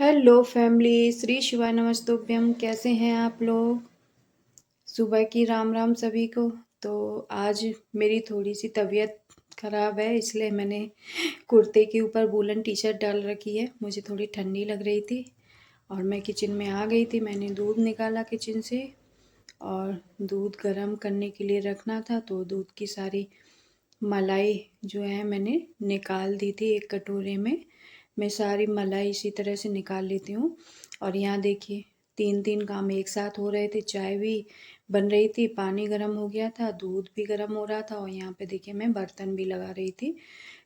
Hello family, Shri शिवाय नमस्तुभ्यम। कैसे हैं आप लोग? सुबह की राम राम सभी को। तो आज मेरी थोड़ी सी तबीयत ख़राब है, इसलिए मैंने कुर्ते के ऊपर वूलन टी शर्ट डाल रखी है। मुझे थोड़ी ठंडी लग रही थी और मैं किचन में आ गई थी। मैंने दूध निकाला किचन से और दूध गर्म करने के लिए रखना था, तो दूध की सारी मलाई जो है मैंने निकाल दी थी एक कटोरे में। मैं सारी मलाई इसी तरह से निकाल लेती हूँ। और यहाँ देखिए, 3 काम एक साथ हो रहे थे। चाय भी बन रही थी, पानी गर्म हो गया था, दूध भी गर्म हो रहा था और यहाँ पे देखिए मैं बर्तन भी लगा रही थी।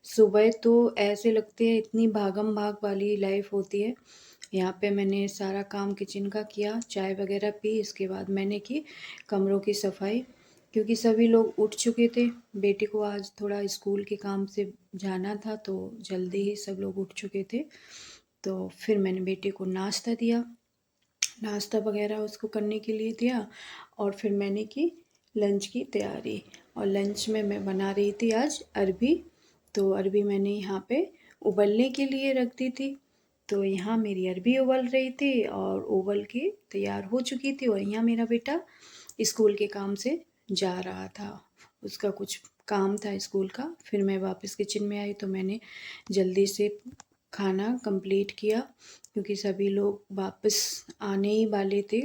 सुबह तो ऐसे लगते हैं, इतनी भागम भाग वाली लाइफ होती है। यहाँ पे मैंने सारा काम किचन का किया, चाय वगैरह पी, इसके बाद मैंने की कमरों की सफाई, क्योंकि सभी लोग उठ चुके थे। बेटी को आज थोड़ा स्कूल के काम से जाना था, तो जल्दी ही सब लोग उठ चुके थे। तो फिर मैंने बेटी को नाश्ता दिया, नाश्ता वगैरह उसको करने के लिए दिया और फिर मैंने की लंच की तैयारी। और लंच में मैं बना रही थी आज अरबी। तो अरबी मैंने यहाँ पे उबलने के लिए रख दी थी। तो यहाँ मेरी अरबी उबल रही थी और उबल के तैयार हो चुकी थी। और यहाँ मेरा बेटा स्कूल के काम से जा रहा था, उसका कुछ काम था स्कूल का। फिर मैं वापस किचन में आई तो मैंने जल्दी से खाना कंप्लीट किया, क्योंकि सभी लोग वापस आने ही वाले थे।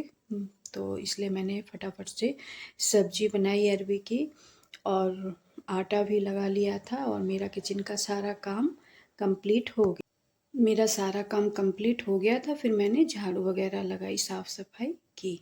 तो इसलिए मैंने फटाफट से सब्जी बनाई अरबी की और आटा भी लगा लिया था और मेरा किचन का सारा काम कंप्लीट हो गया। मेरा सारा काम कंप्लीट हो गया था, फिर मैंने झाड़ू वगैरह लगाई, साफ़ सफाई की।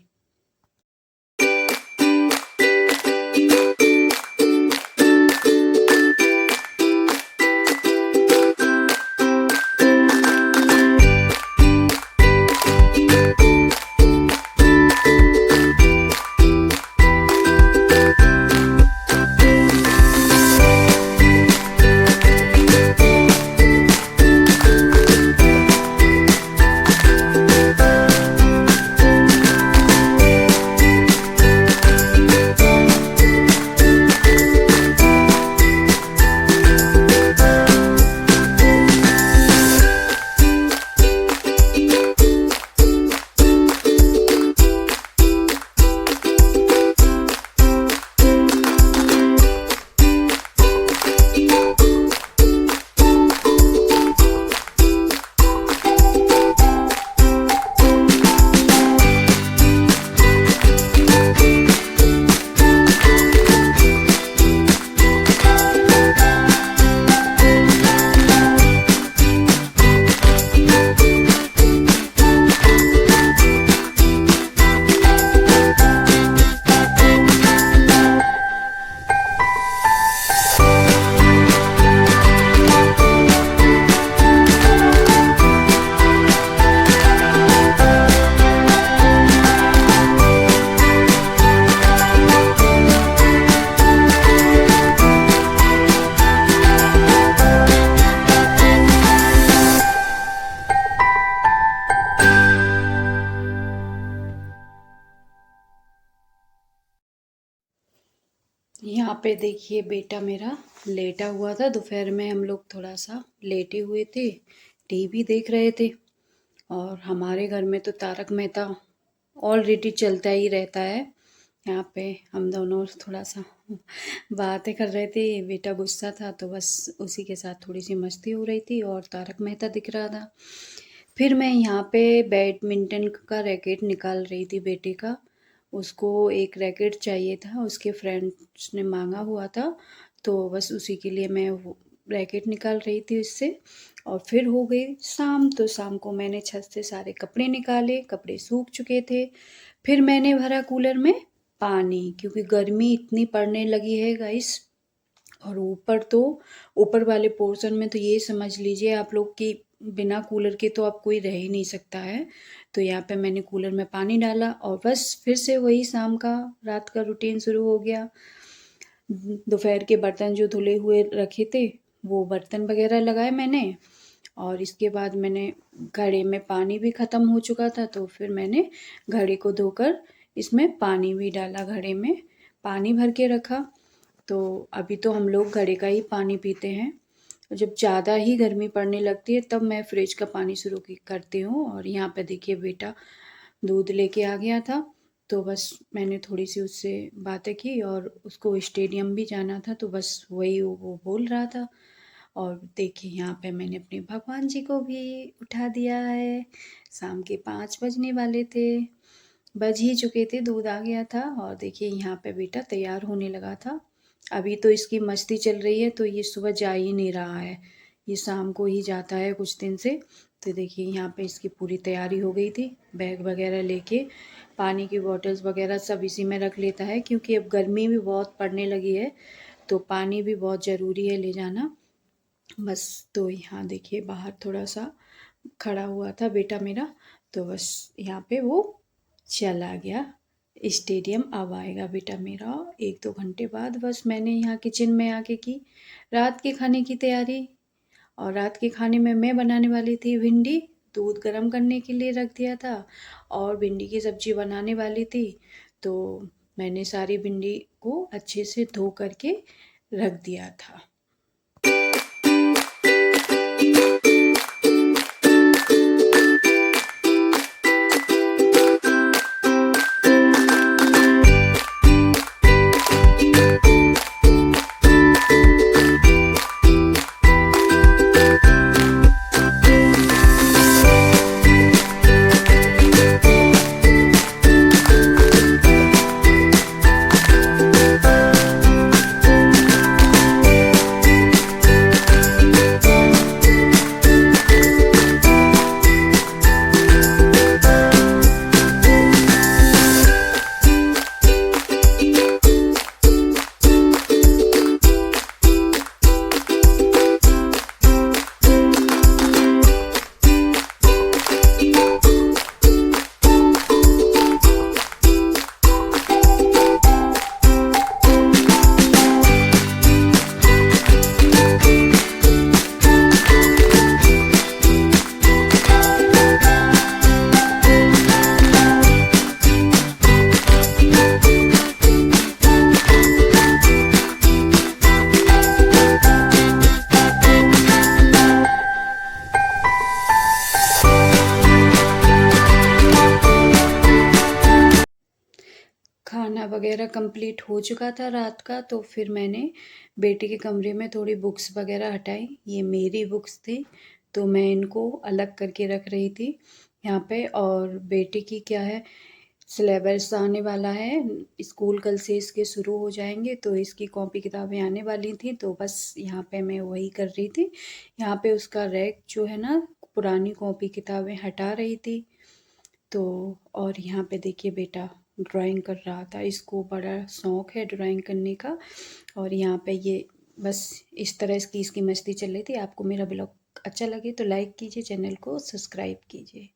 यहाँ पे देखिए बेटा मेरा लेटा हुआ था। दोपहर में हम लोग थोड़ा सा लेटे हुए थे, टीवी देख रहे थे। और हमारे घर में तो तारक मेहता ऑलरेडी चलता ही रहता है। यहाँ पे हम दोनों थोड़ा सा बातें कर रहे थे। बेटा गुस्सा था तो बस उसी के साथ थोड़ी सी मस्ती हो रही थी और तारक मेहता दिख रहा था। फिर मैं यहाँ पे बैडमिंटन का रैकेट निकाल रही थी बेटे का। उसको एक रैकेट चाहिए था, उसके फ्रेंड्स ने मांगा हुआ था, तो बस उसी के लिए मैं वो रैकेट निकाल रही थी उससे। और फिर हो गई शाम, तो शाम को मैंने छत से सारे कपड़े निकाले, कपड़े सूख चुके थे। फिर मैंने भरा कूलर में पानी, क्योंकि गर्मी इतनी पड़ने लगी है गाइस। और ऊपर वाले पोर्शन में तो ये समझ लीजिए आप लोग कि बिना कूलर के तो अब कोई रह ही नहीं सकता है। तो यहाँ पे मैंने कूलर में पानी डाला और बस फिर से वही शाम का रात का रूटीन शुरू हो गया। दोपहर के बर्तन जो धुले हुए रखे थे वो बर्तन वगैरह लगाए मैंने। और इसके बाद मैंने घड़े में पानी भी ख़त्म हो चुका था, तो फिर मैंने घड़े को धोकर इसमें पानी भी डाला, घड़े में पानी भर के रखा। तो अभी तो हम लोग घड़े का ही पानी पीते हैं। जब ज़्यादा ही गर्मी पड़ने लगती है तब मैं फ्रिज का पानी शुरू करती हूँ। और यहाँ पे देखिए बेटा दूध लेके आ गया था, तो बस मैंने थोड़ी सी उससे बातें की और उसको स्टेडियम भी जाना था, तो बस वही वो बोल रहा था। और देखिए यहाँ पे मैंने अपने भगवान जी को भी उठा दिया है। शाम के 5 बजने वाले थे, बज ही चुके थे, दूध आ गया था। और देखिए यहाँ पे बेटा तैयार होने लगा था। अभी तो इसकी मस्ती चल रही है, तो ये सुबह जा ही नहीं रहा है, ये शाम को ही जाता है कुछ दिन से। तो देखिए यहाँ पे इसकी पूरी तैयारी हो गई थी, बैग वगैरह लेके, पानी की बॉटल्स वगैरह सब इसी में रख लेता है, क्योंकि अब गर्मी भी बहुत पड़ने लगी है, तो पानी भी बहुत ज़रूरी है ले जाना। बस तो यहाँ देखिए बाहर थोड़ा सा खड़ा हुआ था बेटा मेरा, तो बस यहाँ पे वो चला गया स्टेडियम। अब आएगा बेटा मेरा 1-2 घंटे बाद। बस मैंने यहाँ किचन में आके की रात के खाने की तैयारी। और रात के खाने में मैं बनाने वाली थी भिंडी, दूध गर्म करने के लिए रख दिया था और भिंडी की सब्जी बनाने वाली थी। तो मैंने सारी भिंडी को अच्छे से धो करके रख दिया था। खाना वगैरह कंप्लीट हो चुका था रात का, तो फिर मैंने बेटे के कमरे में थोड़ी बुक्स वगैरह हटाई। ये मेरी बुक्स थी, तो मैं इनको अलग करके रख रही थी यहाँ पे। और बेटे की क्या है, सिलेबस आने वाला है, स्कूल कल से इसके शुरू हो जाएंगे, तो इसकी कॉपी किताबें आने वाली थी, तो बस यहाँ पे मैं वही कर रही थी। यहाँ पे उसका रैक जो है ना, पुरानी कॉपी किताबें हटा रही थी। तो और यहाँ पे देखिए बेटा ड्राइंग कर रहा था, इसको बड़ा शौक है ड्राइंग करने का। और यहाँ पे ये बस इस तरह इसकी मस्ती चल रही थी। आपको मेरा ब्लॉग अच्छा लगे तो लाइक कीजिए, चैनल को सब्सक्राइब कीजिए।